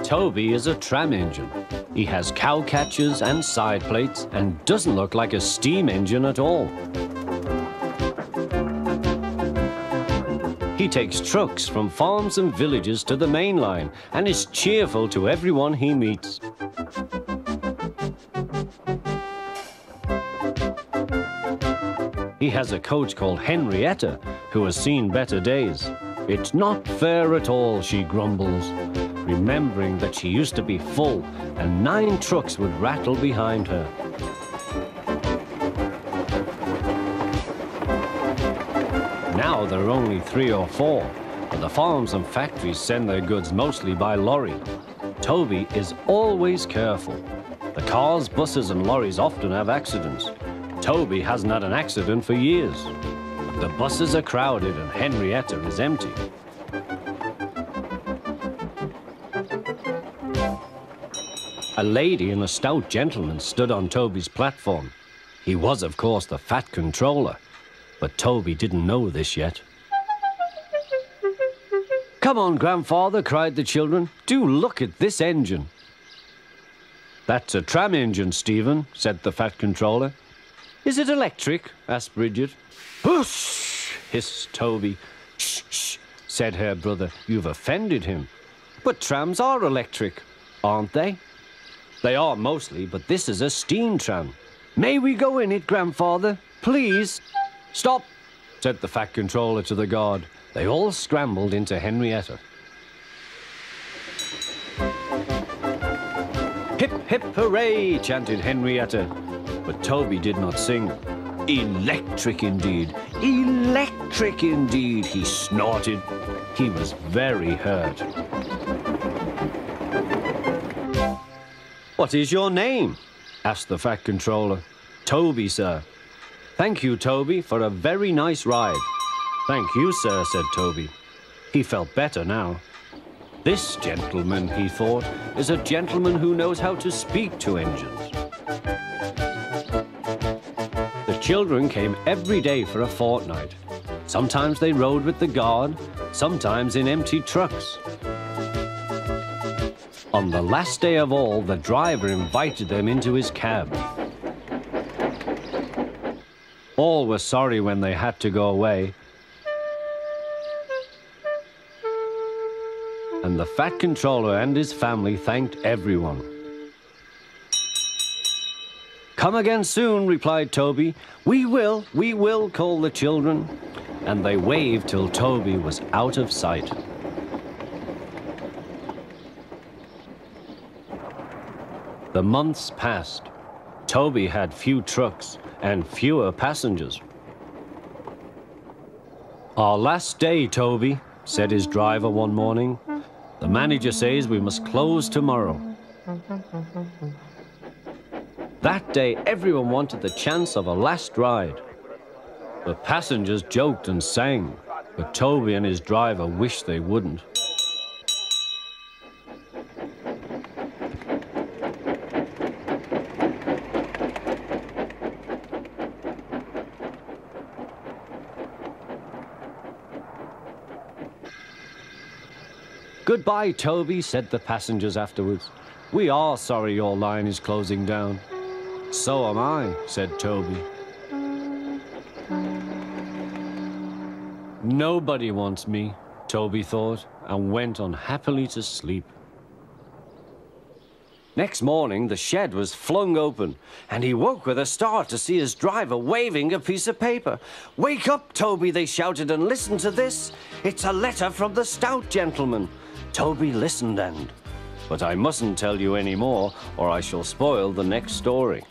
Toby is a tram engine. He has cow catchers and side plates and doesn't look like a steam engine at all. He takes trucks from farms and villages to the main line and is cheerful to everyone he meets. He has a coach called Henrietta, who has seen better days. "It's not fair at all," she grumbles, remembering that she used to be full and 9 trucks would rattle behind her. Now there are only 3 or 4, but the farms and factories send their goods mostly by lorry. Toby is always careful. The cars, buses and lorries often have accidents. Toby hasn't had an accident for years. The buses are crowded and Henrietta is empty. A lady and a stout gentleman stood on Toby's platform. He was, of course, the Fat Controller, but Toby didn't know this yet. "Come on, Grandfather," cried the children. "Do look at this engine." "That's a tram engine, Stephen," said the Fat Controller. "Is it electric?" asked Bridget. "Whoosh!" hissed Toby. "Shh, shh," said her brother. "You've offended him." "But trams are electric, aren't they?" "They are mostly, but this is a steam tram." "May we go in it, Grandfather? Please?" "Stop," said the Fat Controller to the guard. They all scrambled into Henrietta. "Hip, hip, hooray!" chanted Henrietta. But Toby did not sing. "Electric indeed! Electric indeed!" he snorted. He was very hurt. "What is your name?" asked the Fat Controller. "Toby, sir." "Thank you, Toby, for a very nice ride." "Thank you, sir," said Toby. He felt better now. This gentleman, he thought, is a gentleman who knows how to speak to engines. The children came every day for a fortnight. Sometimes they rode with the guard, sometimes in empty trucks. On the last day of all, the driver invited them into his cab. All were sorry when they had to go away. And the Fat Controller and his family thanked everyone. "Come again soon," replied Toby. We will," called the children. And they waved till Toby was out of sight. The months passed. Toby had few trucks and fewer passengers. "Our last day, Toby," said his driver one morning. "The manager says we must close tomorrow." That day, everyone wanted the chance of a last ride. The passengers joked and sang, but Toby and his driver wished they wouldn't. "Goodbye, Toby," said the passengers afterwards. "We are sorry your line is closing down." "So am I," said Toby. Nobody wants me, Toby thought, and went on happily to sleep. Next morning, the shed was flung open, and he woke with a start to see his driver waving a piece of paper. "Wake up, Toby," they shouted, "and listen to this. It's a letter from the Stout Gentleman." Toby listened but I mustn't tell you any more, or I shall spoil the next story.